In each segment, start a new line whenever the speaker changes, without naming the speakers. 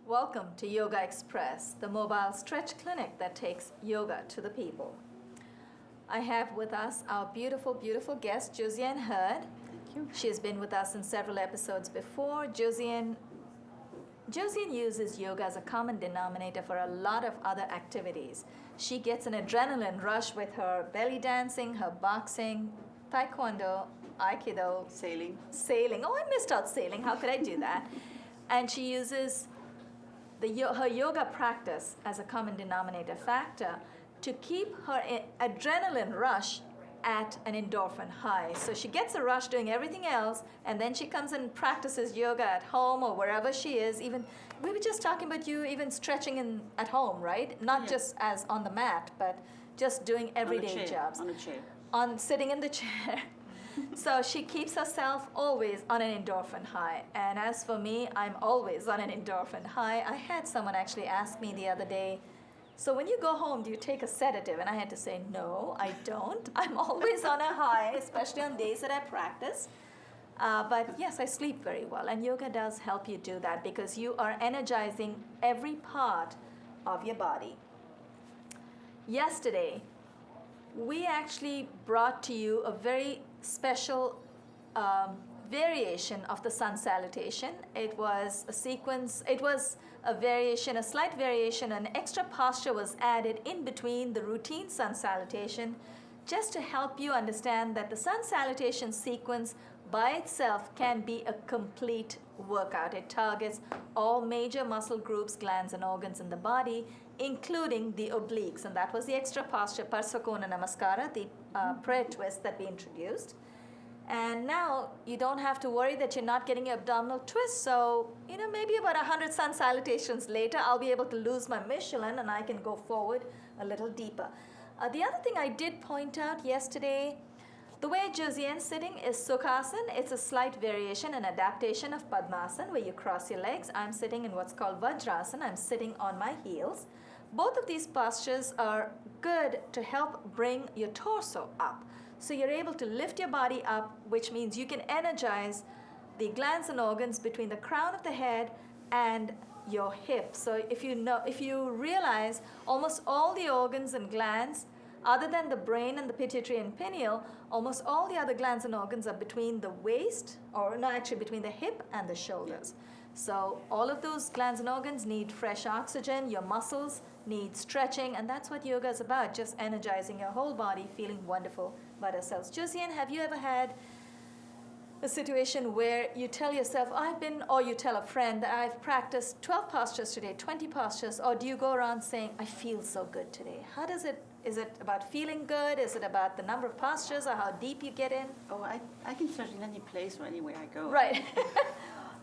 Welcome to Yogaxpress, the mobile stretch clinic that takes yoga to the people. I have with us our beautiful, beautiful guest, Josiane Hird.
Thank you.
She's been with us in several episodes before. Josiane uses yoga as a common denominator for a lot of other activities. She gets an adrenaline rush with her belly dancing, her boxing, taekwondo, aikido,
Sailing.
Oh, I missed out sailing. How could I do that? And she uses her yoga practice as a common denominator factor to keep her adrenaline rush at an endorphin high. So she gets a rush doing everything else, and then she comes and practices yoga at home or wherever she is. Even we were just talking about you even stretching at home, right? Not just as on the mat, but just doing everyday jobs.
On a chair.
Sitting in the chair. So she keeps herself always on an endorphin high. And as for me, I'm always on an endorphin high. I had someone actually ask me the other day, so when you go home, do you take a sedative? And I had to say, no, I don't. I'm always on a high, especially on days that I practice. But yes, I sleep very well. And yoga does help you do that because you are energizing every part of your body. Yesterday, we actually brought to you a very special variation of the sun salutation. It was a sequence, it was a variation, a slight variation, an extra posture was added in between the routine sun salutation just to help you understand that the sun salutation sequence by itself can be a complete workout. It targets all major muscle groups, glands, and organs in the body, including the obliques. And that was the extra posture, Parsvakona Namaskara, the prayer twist that we introduced. And now you don't have to worry that you're not getting your abdominal twist. So, maybe about 100 sun salutations later, I'll be able to lose my Michelin and I can go forward a little deeper. The other thing I did point out yesterday, the way Josiane's sitting is Sukhasana. It's a slight variation, an adaptation of Padmasana, where you cross your legs. I'm sitting in what's called Vajrasana. I'm sitting on my heels. Both of these postures are good to help bring your torso up. So you're able to lift your body up, which means you can energize the glands and organs between the crown of the head and your hips. So if you realize almost all the organs and glands, other than the brain and the pituitary and pineal, almost all the other glands and organs are between the waist, between the hip and the shoulders. So all of those glands and organs need fresh oxygen, your muscles need stretching, and that's what yoga is about, just energizing your whole body, feeling wonderful about ourselves. Josiane, have you ever had a situation where you tell yourself, or you tell a friend that I've practiced 12 postures today, 20 postures, or do you go around saying, I feel so good today? Is it about feeling good? Is it about the number of postures or how deep you get in?
Oh, I can stretch in any place or anywhere I go.
Right.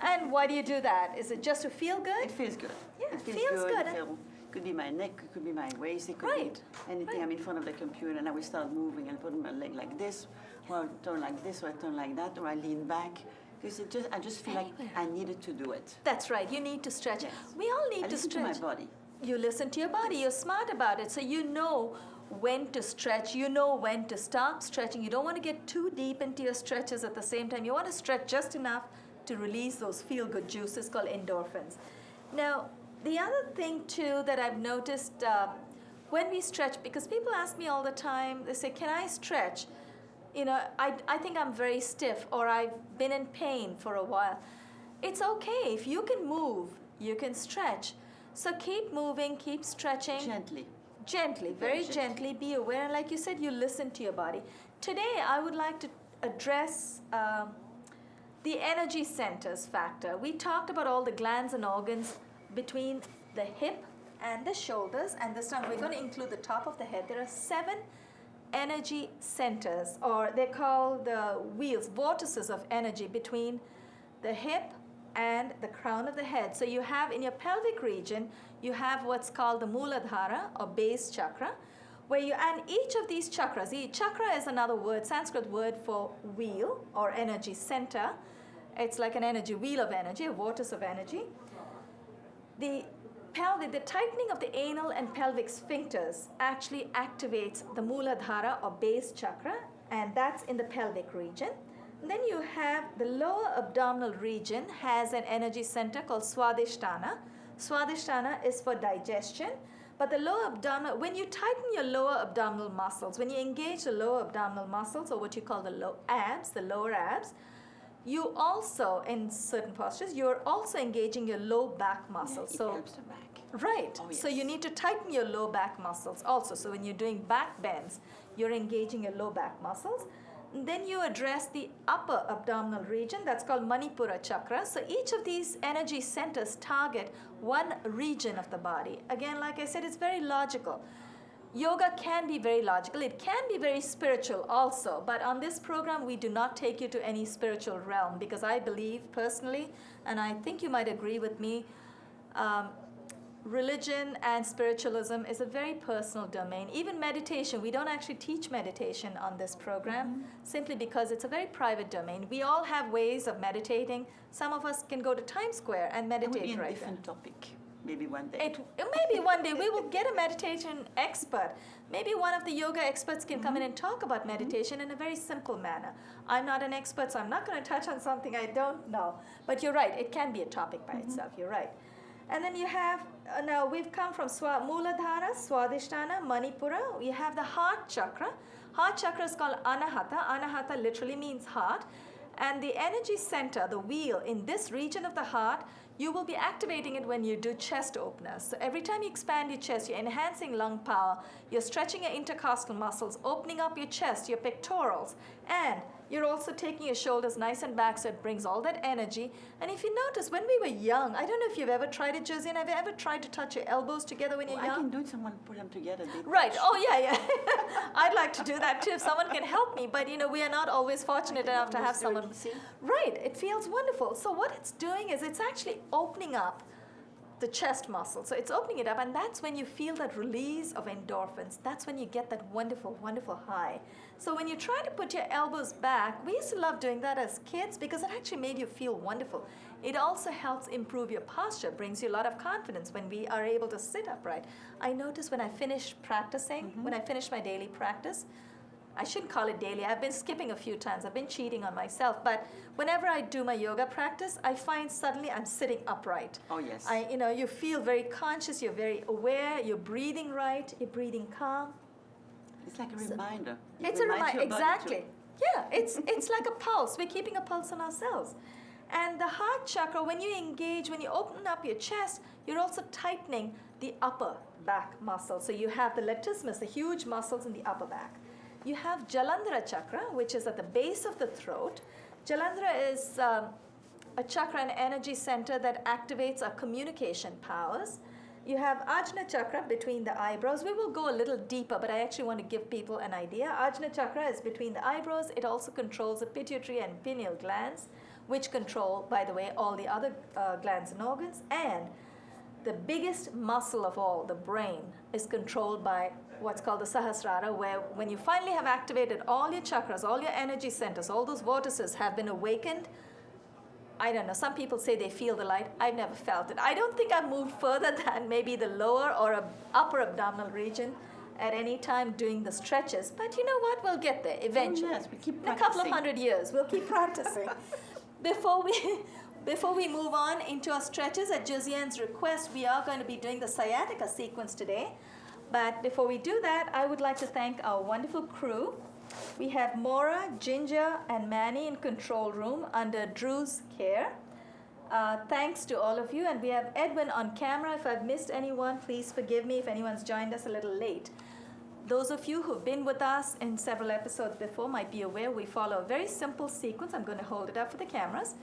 And why do you do that? Is it just to feel good?
It feels good.
Yeah,
it
feels good.
It could be my neck, it could be my waist, it could be anything. I'm in front of the computer and I will start moving and put my leg like this, or I turn like this, or I turn like that, or I lean back. Because I just feel like I needed to do it.
That's right. You need to stretch.
Yes.
We all need to stretch.
I listen to my body.
You listen to your body. You're smart about it. So you know when to stretch. You know when to stop stretching. You don't want to get too deep into your stretches at the same time. You want to stretch just enough to release those feel-good juices called endorphins. Now, the other thing, too, that I've noticed when we stretch, because people ask me all the time, they say, can I stretch? I think I'm very stiff, or I've been in pain for a while. It's okay. If you can move, you can stretch. So keep moving, keep stretching.
Gently,
very gently. Be aware. And like you said, you listen to your body. Today, I would like to address the energy centers factor. We talked about all the glands and organs between the hip and the shoulders, and this time we're going to include the top of the head. There are 7 energy centers, or they're called the wheels, vortices of energy between the hip and the crown of the head. So you have in your pelvic region, you have what's called the Muladhara or base chakra, where you, and each of these chakras, chakra is another word, Sanskrit word for wheel or energy center. It's like an energy wheel of energy, a vortex of energy. The tightening of the anal and pelvic sphincters actually activates the Muladhara or base chakra, and that's in the pelvic region. And then you have the lower abdominal region has an energy center called Swadhisthana. Swadhisthana is for digestion, but the lower abdominal, when you tighten your lower abdominal muscles, when you engage the lower abdominal muscles, or what you call the lower abs, you also, in certain postures, you're also engaging your low back muscles.
It
so
helps the back.
Right.
Oh, yes.
So you need to tighten your low back muscles also. So when you're doing back bends, you're engaging your low back muscles. And then you address the upper abdominal region, that's called Manipura chakra. So each of these energy centers target one region of the body. Again, like I said, it's very logical. Yoga can be very logical. It can be very spiritual also. But on this program, we do not take you to any spiritual realm, because I believe personally, and I think you might agree with me, religion and spiritualism is a very personal domain. Even meditation, we don't actually teach meditation on this program, simply because it's a very private domain. We all have ways of meditating. Some of us can go to Times Square and
It would
meditate
be a
right
different topic, maybe one day.
Maybe one day we will get a meditation expert. Maybe one of the yoga experts can come in and talk about meditation in a very simple manner. I'm not an expert, so I'm not going to touch on something I don't know. But you're right, it can be a topic by itself. You're right. And then you have, now we've come from Muladhara, Swadhisthana, Manipura. You have the heart chakra. Heart chakra is called Anahata. Anahata literally means heart. And the energy center, the wheel in this region of the heart, you will be activating it when you do chest openers. So every time you expand your chest, you're enhancing lung power, you're stretching your intercostal muscles, opening up your chest, your pectorals, and you're also taking your shoulders nice and back, so it brings all that energy. And if you notice, when we were young, I don't know if you've ever tried it, Josiane, have you ever tried to touch your elbows together when you're young?
I can do it, someone put them together.
Right, oh yeah. I'd like to do that too, if someone can help me, but we are not always fortunate enough to have someone. Right, it feels wonderful. So what it's doing is it's actually opening up the chest muscle. So it's opening it up, and that's when you feel that release of endorphins. That's when you get that wonderful, wonderful high. So when you try to put your elbows back, we used to love doing that as kids because it actually made you feel wonderful. It also helps improve your posture, brings you a lot of confidence when we are able to sit upright. I notice when I finish practicing, when I finish my daily practice, I shouldn't call it daily. I've been skipping a few times. I've been cheating on myself. But whenever I do my yoga practice, I find suddenly I'm sitting upright.
Oh, yes.
You feel very conscious. You're very aware. You're breathing right. You're breathing calm.
It's like a reminder.
It's a reminder. Exactly. Yeah, it's like a pulse. We're keeping a pulse on ourselves. And the heart chakra, when you engage, when you open up your chest, you're also tightening the upper back muscle. So you have the latissimus, the huge muscles in the upper back. You have Jalandhara chakra, which is at the base of the throat. Jalandhara is a chakra, an energy center that activates our communication powers. You have Ajna chakra between the eyebrows. We will go a little deeper, but I actually want to give people an idea. Ajna chakra is between the eyebrows. It also controls the pituitary and pineal glands, which control, by the way, all the other glands and organs. And the biggest muscle of all, the brain, is controlled by what's called the Sahasrara, where when you finally have activated all your chakras, all your energy centers, all those vortices have been awakened. I don't know, some people say they feel the light. I've never felt it. I don't think I've moved further than maybe the lower or upper abdominal region at any time doing the stretches. But you know what? We'll get there eventually.
Oh, yes, we keep
in a couple of
practicing.
100 years, we'll keep practicing. Before we move on into our stretches, at Josiane's request, we are going to be doing the sciatica sequence today. But before we do that, I would like to thank our wonderful crew. We have Maura, Ginger, and Manny in control room under Drew's care. Thanks to all of you. And we have Edwin on camera. If I've missed anyone, please forgive me if anyone's joined us a little late. Those of you who've been with us in several episodes before might be aware we follow a very simple sequence. I'm going to hold it up for the cameras.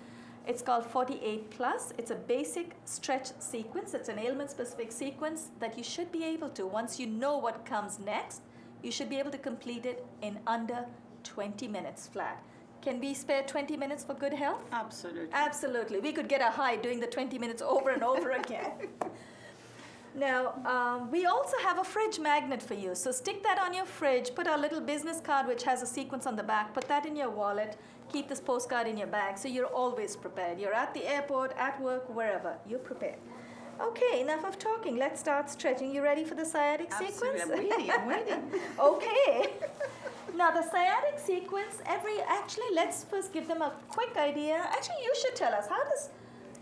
It's called 48 plus. It's a basic stretch sequence. It's an ailment-specific sequence that you should be able to, once you know what comes next, you should be able to complete it in under 20 minutes flat. Can we spare 20 minutes for good health?
Absolutely.
Absolutely. We could get a high doing the 20 minutes over and over again. Now, we also have a fridge magnet for you. So stick that on your fridge, put a little business card which has a sequence on the back, put that in your wallet, keep this postcard in your bag so you're always prepared. You're at the airport, at work, wherever, you're prepared. Okay, enough of talking. Let's start stretching. You ready for the sciatic sequence?
Absolutely, I'm waiting.
Okay. Now the sciatic sequence, actually let's first give them a quick idea. Actually, you should tell us,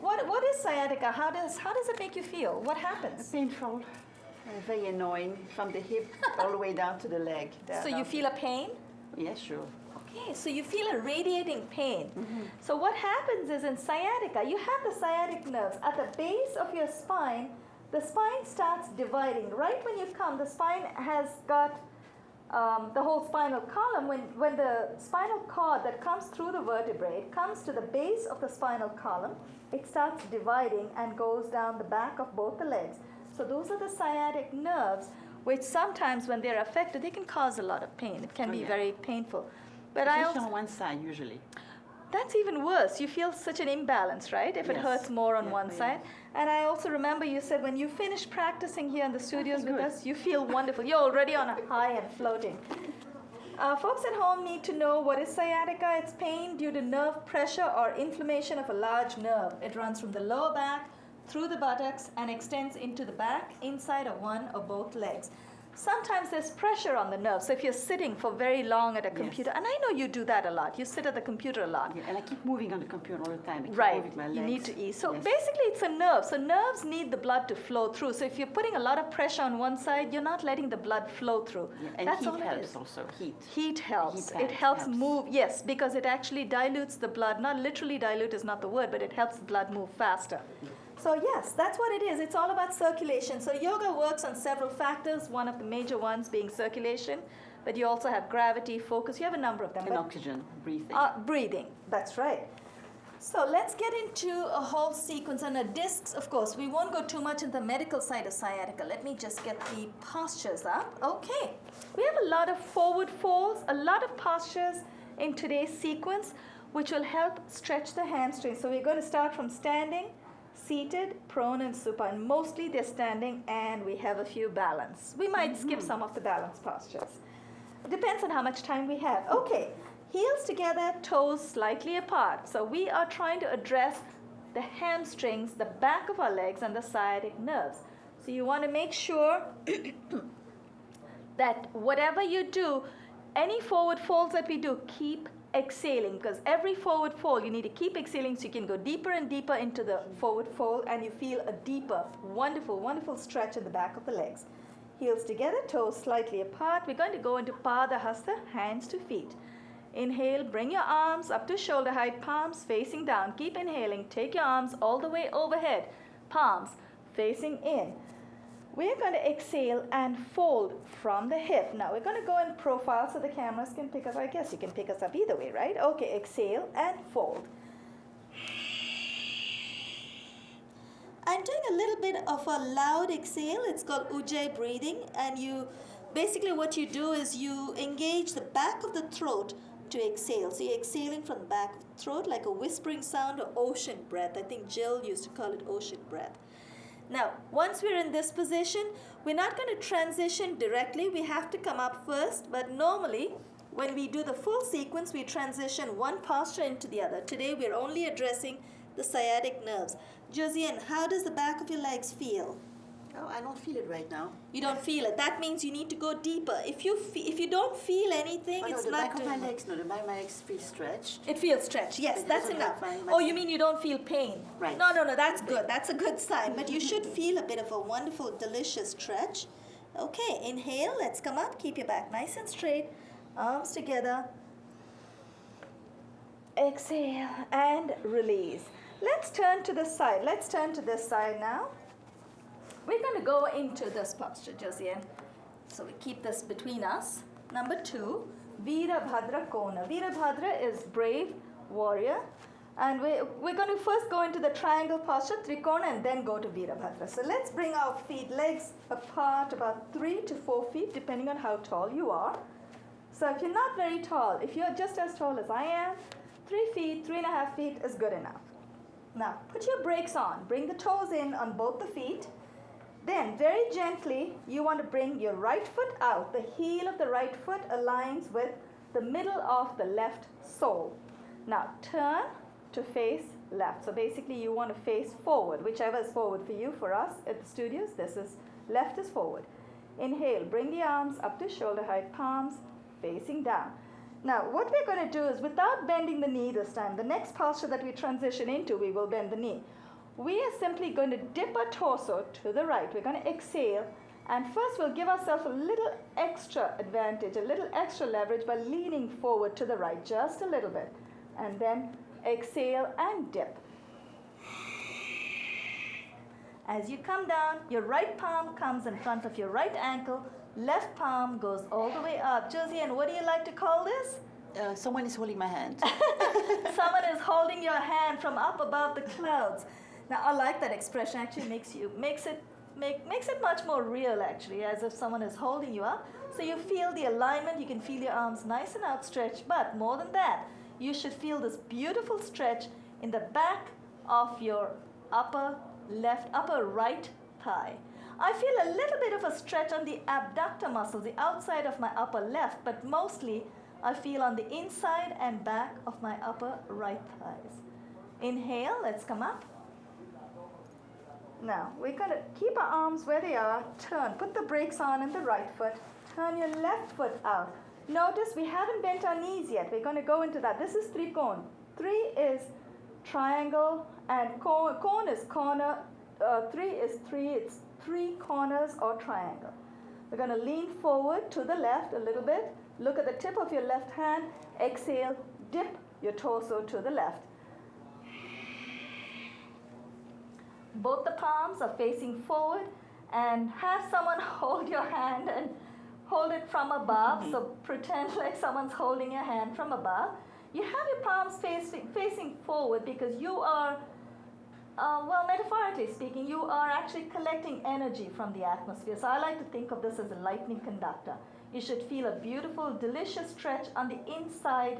what is sciatica? How does it make you feel? What happens?
Painful, very annoying, from the hip all the way down to the leg.
So you feel a pain?
Yes, sure.
Okay, so you feel a radiating pain.
Mm-hmm.
So what happens is in sciatica, you have the sciatic nerves at the base of your spine. The spine starts dividing. Right when you come, the spine has got the whole spinal column. When the spinal cord that comes through the vertebrae comes to the base of the spinal column, it starts dividing and goes down the back of both the legs. So those are the sciatic nerves, which sometimes when they're affected, they can cause a lot of pain. It can be very painful. But
Especially on one side, usually.
That's even worse. You feel such an imbalance, right? If it hurts more on one side. And I also remember you said when you finish practicing here in the studios with us, you feel wonderful. You're already on a high and floating. Folks at home need to know what is sciatica. It's pain due to nerve pressure or inflammation of a large nerve. It runs from the lower back through the buttocks and extends into the back, inside of one or both legs. Sometimes there's pressure on the nerve. So if you're sitting for very long at a computer, and I know you do that a lot. You sit at the computer a lot.
Yeah, and I keep moving on the computer all the time.
Right. You need to ease. So basically it's a nerve. So nerves need the blood to flow through. So if you're putting a lot of pressure on one side, you're not letting the blood flow through.
Yeah, and
that's
heat
all it
helps
is.
Also.
Heat helps. It helps move, yes, because it actually dilutes the blood. Not literally dilute is not the word, but it helps the blood move faster. So yes, that's what it is. It's all about circulation. So yoga works on several factors, one of the major ones being circulation, but you also have gravity, focus, you have a number of them.
And oxygen, breathing.
Breathing, that's right. So let's get into a whole sequence. And the discs, of course, we won't go too much in the medical side of sciatica. Let me just get the postures up. Okay, we have a lot of forward folds, a lot of postures in today's sequence, which will help stretch the hamstrings. So we're going to start from standing, seated, prone, and supine. Mostly they're standing, and we have a few balance. We might skip some of the balance postures. It depends on how much time we have. Okay, heels together, toes slightly apart. So we are trying to address the hamstrings, the back of our legs, and the sciatic nerves. So you want to make sure that whatever you do, any forward folds that we do, keep exhaling, because every forward fold you need to keep exhaling so you can go deeper and deeper into the forward fold and you feel a deeper, wonderful stretch in the back of the legs. Heels together, toes slightly apart. We're going to go into Padahasta, hands to feet. Inhale, bring your arms up to shoulder height, palms facing down. Keep inhaling, take your arms all the way overhead, palms facing in. We're going to exhale and fold from the hip. Now we're going to go in profile so the cameras can pick us. I guess you can pick us up either way, right? Okay, exhale and fold. I'm doing a little bit of a loud exhale. It's called Ujjayi breathing. And basically what you do is you engage the back of the throat to exhale. So you're exhaling from the back of the throat like a whispering sound or ocean breath. I think Jill used to call it ocean breath. Now, once we're in this position, we're not going to transition directly. We have to come up first, but normally when we do the full sequence, we transition one posture into the other. Today, we're only addressing the sciatic nerves. Josiane, how does the back of your legs feel?
Oh, I don't feel it right now.
You don't feel it. That means you need to go deeper. If you don't feel anything, it's
the
not
back of my legs. No, the back of my legs feel stretched.
It feels stretched. Yes, that's enough. Oh, you mean you don't feel pain?
Right.
No, that's good. That's a good sign. But you should feel a bit of a wonderful, delicious stretch. Okay, inhale. Let's come up. Keep your back nice and straight. Arms together. Exhale and release. Let's turn to the side. Let's turn to this side now. We're going to go into this posture, Josiane. So we keep this between us. Number 2, Virabhadra Kona. Virabhadra is brave warrior. And we're going to first go into the triangle posture, Trikona, and then go to Virabhadra. So let's bring our legs apart about 3 to 4 feet, depending on how tall you are. So if you're not very tall, if you're just as tall as I am, 3 feet, 3.5 feet is good enough. Now, put your brakes on. Bring the toes in on both the feet. Then, very gently, you want to bring your right foot out. The heel of the right foot aligns with the middle of the left sole. Now, turn to face left. So basically, you want to face forward, whichever is forward for you. For us at the studios, this is left is forward. Inhale, bring the arms up to shoulder height, palms facing down. Now, what we're going to do is, without bending the knee this time, the next posture that we transition into, we will bend the knee. We are simply going to dip our torso to the right. We're going to exhale, and first we'll give ourselves a little extra advantage, a little extra leverage by leaning forward to the right just a little bit. And then exhale and dip. As you come down, your right palm comes in front of your right ankle. Left palm goes all the way up. Josiane, what do you like to call this?
Someone is holding my hand.
Someone is holding your hand from up above the clouds. Now, I like that expression. Actually, makes it much more real. Actually, as if someone is holding you up. So you feel the alignment. You can feel your arms nice and outstretched. But more than that, you should feel this beautiful stretch in the back of your upper right thigh. I feel a little bit of a stretch on the abductor muscles, the outside of my upper left, but mostly I feel on the inside and back of my upper right thighs. Inhale, let's come up. Now, we're going to keep our arms where they are, turn, put the brakes on in the right foot, turn your left foot out. Notice we haven't bent our knees yet. We're going to go into that. This is Trikona. 3 is triangle, and cone is corner. 3 is 3. It's 3 corners or triangle. We're going to lean forward to the left a little bit. Look at the tip of your left hand. Exhale, dip your torso to the left. Both the palms are facing forward, and have someone hold your hand and hold it from above. So pretend like someone's holding your hand from above. You have your palms facing forward because you are, well, metaphorically speaking, you are actually collecting energy from the atmosphere. So I like to think of this as a lightning conductor. You should feel a beautiful, delicious stretch on the inside,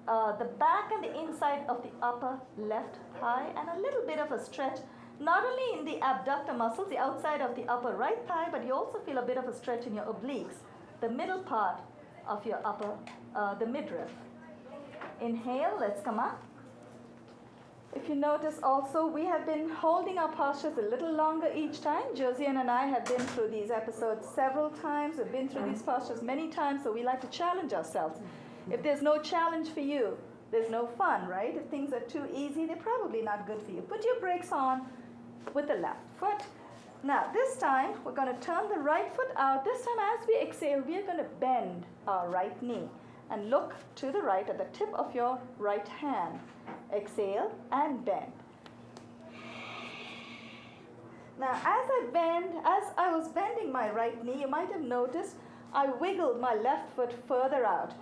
the back and the inside of the upper left thigh, and a little bit of a stretch, not only in the abductor muscles, the outside of the upper right thigh, but you also feel a bit of a stretch in your obliques, the middle part of your upper, the midriff. Inhale, let's come up. If you notice also, we have been holding our postures a little longer each time. Josiane and I have been through these episodes several times. We've been through these postures many times, so we like to challenge ourselves. If there's no challenge for you, there's no fun, right? If things are too easy, they're probably not good for you. Put your brakes on with the left foot. Now, this time, we're going to turn the right foot out. This time, as we exhale, we are going to bend our right knee and look to the right at the tip of your right hand. Exhale and bend. Now, as I was bending my right knee, you might have noticed I wiggled my left foot further out.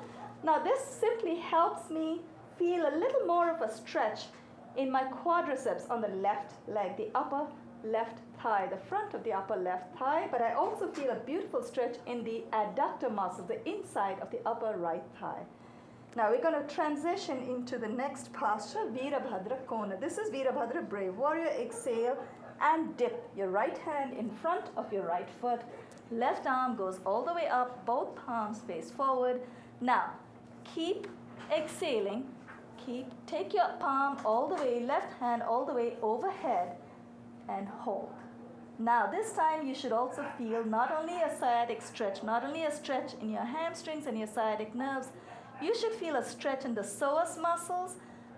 Now, this simply helps me feel a little more of a stretch in my quadriceps on the left leg, the upper left thigh, the front of the upper left thigh, but I also feel a beautiful stretch in the adductor muscle, the inside of the upper right thigh. Now we're going to transition into the next posture, Virabhadra Kona. This is Virabhadra Brave Warrior. Exhale and dip your right hand in front of your right foot. Left arm goes all the way up, both palms face forward. Now, keep exhaling. Take your palm all the way, left hand all the way overhead, and hold. Now, this time you should also feel not only a sciatic stretch, not only a stretch in your hamstrings and your sciatic nerves, you should feel a stretch in the psoas muscles.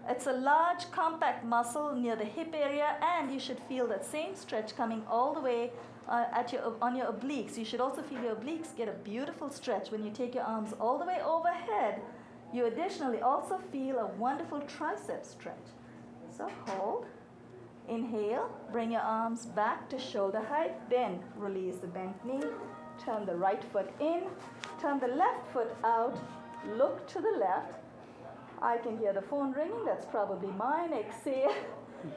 It's a large, compact muscle near the hip area, and you should feel that same stretch coming all the way on your obliques. You should also feel your obliques get a beautiful stretch when you take your arms all the way overhead. You additionally also feel a wonderful tricep stretch. So hold. Inhale, bring your arms back to shoulder height, then release the bent knee. Turn the right foot in, turn the left foot out, look to the left. I can hear the phone ringing. That's probably mine. Exhale.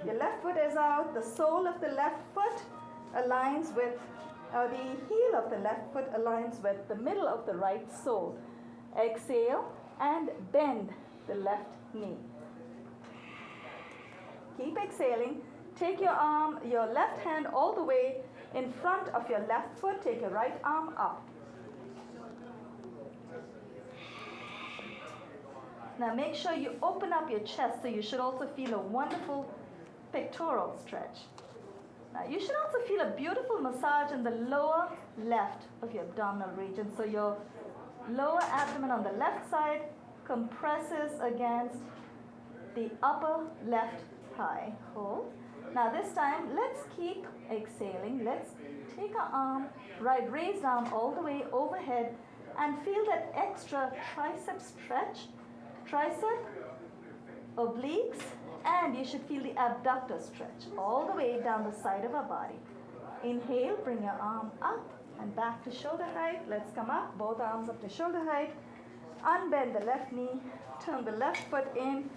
Your left foot is out. The sole of the left foot aligns with, the heel of the left foot aligns with the middle of the right sole. Exhale and bend the left knee. Keep exhaling. Take your left hand all the way in front of your left foot. Take your right arm up. Now make sure you open up your chest, so you should also feel a wonderful pectoral stretch. Now you should also feel a beautiful massage in the lower left of your abdominal region. So your lower abdomen on the left side compresses against the upper left thigh. Hold. Now this time, let's keep exhaling. Let's take our arm, right, raise down all the way overhead and feel that extra tricep stretch. Tricep, obliques, and you should feel the abductor stretch all the way down the side of our body. Inhale, bring your arm up and back to shoulder height. Let's come up, both arms up to shoulder height. Unbend the left knee, turn the left foot in.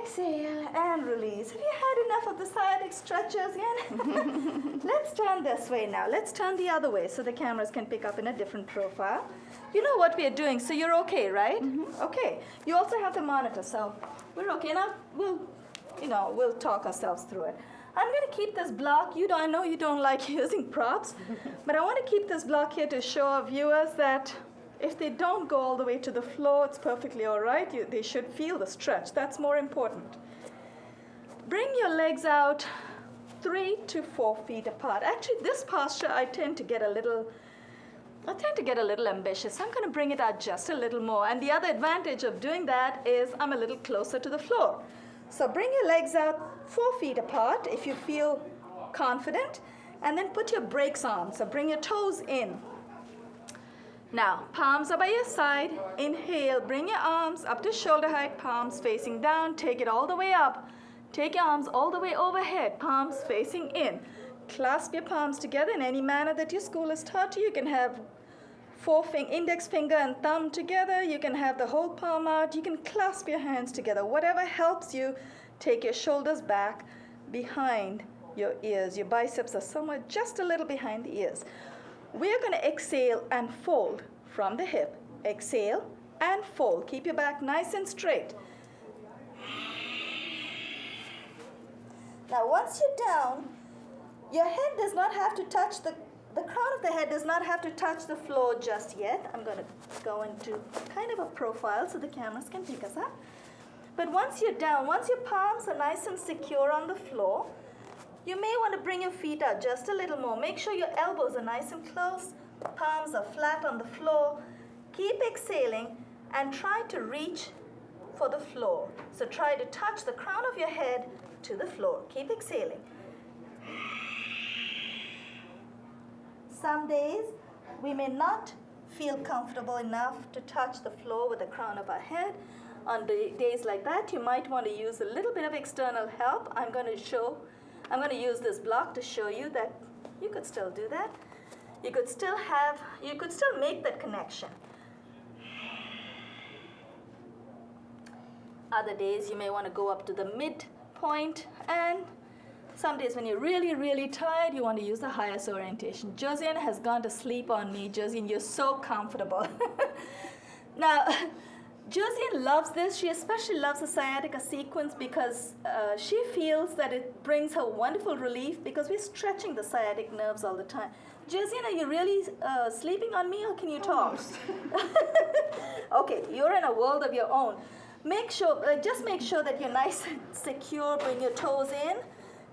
Exhale and release. Have you had enough of the sciatic stretches yet? Let's turn this way now. Let's turn the other way so the cameras can pick up in a different profile. You know what we are doing, so you're okay, right? Mm-hmm. Okay. You also have the monitor, so we're okay. Now we'll talk ourselves through it. I'm going to keep this block. I know you don't like using props, but I want to keep this block here to show our viewers that if they don't go all the way to the floor, it's perfectly all right. They should feel the stretch. That's more important. Bring your legs out 3 to 4 feet apart. Actually, this posture, I tend to get a little ambitious. I'm going to bring it out just a little more. And the other advantage of doing that is I'm a little closer to the floor. So bring your legs out 4 feet apart if you feel confident. And then put your brakes on. So bring your toes in. Now, palms are by your side. Inhale, bring your arms up to shoulder height, palms facing down. Take it all the way up. Take your arms all the way overhead, palms facing in. Clasp your palms together in any manner that your school has taught you. You can have index finger and thumb together. You can have the whole palm out. You can clasp your hands together. Whatever helps you. Take your shoulders back behind your ears. Your biceps are somewhere just a little behind the ears. We're going to exhale and fold from the hip. Exhale and fold. Keep your back nice and straight. Now, once you're down, your head does not have to touch the crown of the head does not have to touch the floor just yet. I'm going to go into kind of a profile so the cameras can pick us up. But once you're down, once your palms are nice and secure on the floor, you may want to bring your feet out just a little more. Make sure your elbows are nice and close. Palms are flat on the floor. Keep exhaling and try to reach for the floor. So try to touch the crown of your head to the floor. Keep exhaling. Some days we may not feel comfortable enough to touch the floor with the crown of our head. On days like that, you might want to use a little bit of external help. I'm going to use this block to show you that you could still do that. You could still make that connection. Other days you may want to go up to the midpoint, and some days when you're really, really tired, you want to use the highest orientation. Josiane has gone to sleep on me. Josiane, you're so comfortable. Now, Josiane loves this. She especially loves the sciatica sequence because she feels that it brings her wonderful relief because we're stretching the sciatic nerves all the time. Josiane, are you really sleeping on me or can you talk? Okay, you're in a world of your own. Just make sure that you're nice and secure. Bring your toes in.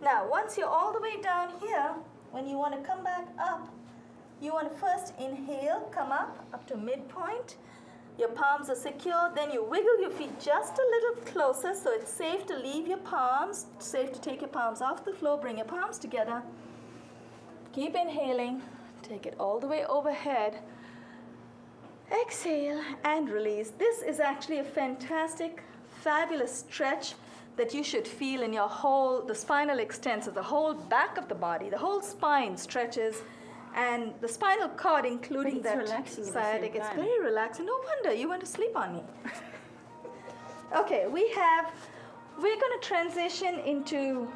Now, once you're all the way down here, when you want to come back up, you want to first inhale, come up to midpoint. Your palms are secure. Then you wiggle your feet just a little closer so it's safe to leave your palms, safe to take your palms off the floor. Bring your palms together. Keep inhaling. Take it all the way overhead. Exhale and release. This is actually a fantastic, fabulous stretch that you should feel in the spinal extensor, the whole back of the body, the whole spine stretches. And the spinal cord, including that sciatic, it's very relaxing. No wonder you went to sleep on me. Okay, we're going to transition into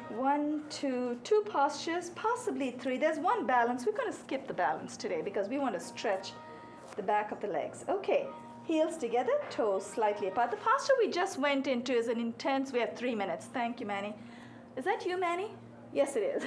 two postures, possibly three. There's one balance. We're going to skip the balance today because we want to stretch the back of the legs. Okay, heels together, toes slightly apart. The posture we just went into is an intense, we have 3 minutes. Thank you, Manny. Is that you, Manny? Yes, it is.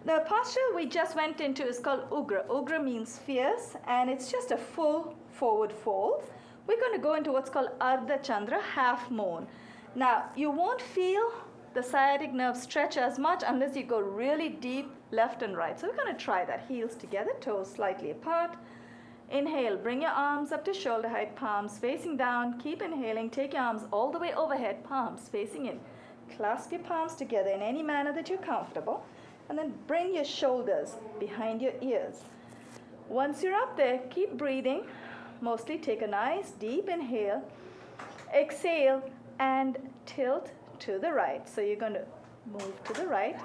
The posture we just went into is called Ugra. Ugra means fierce, and it's just a full forward fold. We're going to go into what's called Ardha Chandra, half moon. Now, you won't feel the sciatic nerve stretch as much unless you go really deep left and right. So we're going to try that. Heels together, toes slightly apart. Inhale, bring your arms up to shoulder height, palms facing down. Keep inhaling, take your arms all the way overhead, palms facing in. Clasp your palms together in any manner that you're comfortable. And then bring your shoulders behind your ears. Once you're up there, keep breathing. Mostly take a nice deep inhale. Exhale and tilt to the right. So you're going to move to the right.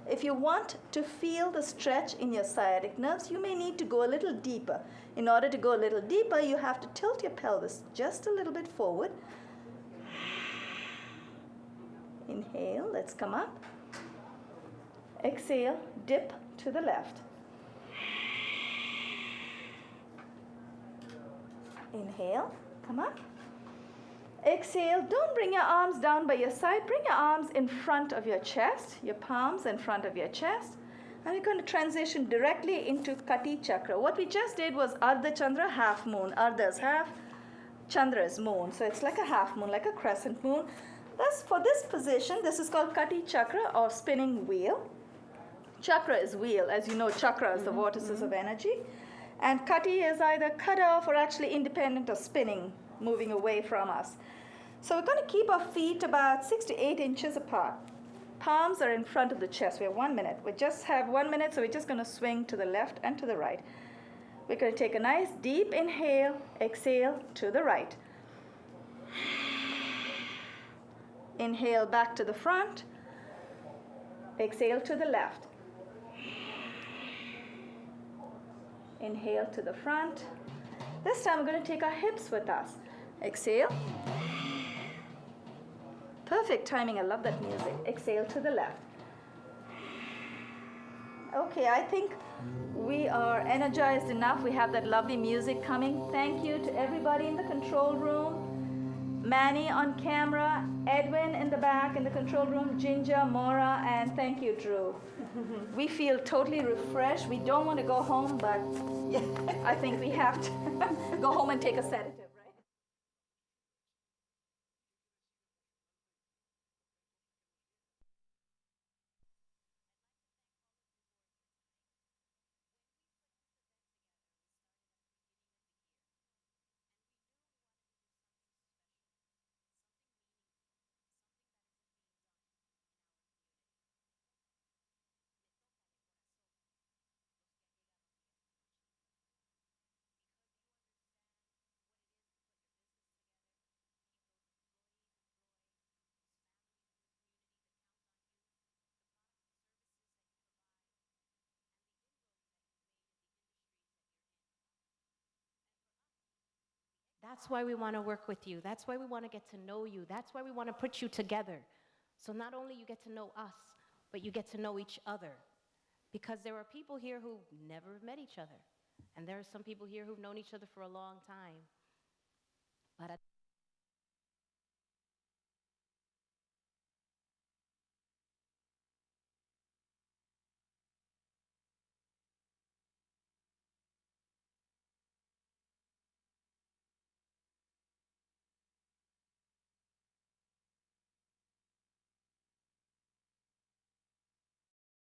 If you want to feel the stretch in your sciatic nerves, you may need to go a little deeper. In order to go a little deeper, you have to tilt your pelvis just a little bit forward. Inhale, let's come up. Exhale, dip to the left. Inhale, come up. Exhale, don't bring your arms down by your side. Bring your arms in front of your chest, your palms in front of your chest. And we're going to transition directly into Kati Chakra. What we just did was Ardha Chandra, half moon. Ardha is half, Chandra is moon. So it's like a half moon, like a crescent moon. Thus, for this position, this is called Kati Chakra or spinning wheel. Chakra is wheel. As you know, chakra is the vortices of energy. And Kati is either cut off or actually independent or spinning, moving away from us. So we're going to keep our feet about 6 to 8 inches apart. Palms are in front of the chest. We have 1 minute. We just have 1 minute, so we're just going to swing to the left and to the right. We're going to take a nice deep inhale, exhale to the right. Inhale back to the front. Exhale to the left. Inhale to the front. This time we're going to take our hips with us. Exhale. Perfect timing. I love that music. Exhale to the left. Okay, I think we are energized enough. We have that lovely music coming. Thank you to everybody in the control room. Manny on camera, Edwin in the back in the control room, Ginger, Maura, and thank you, Drew. We feel totally refreshed. We don't want to go home, but I think we have to go home and take a sedative.
That's why we want to work with you. That's why we want to get to know you. That's why we want to put you together. So not only you get to know us, but you get to know each other. Because there are people here who never met each other. And there are some people here who've known each other for a long time. But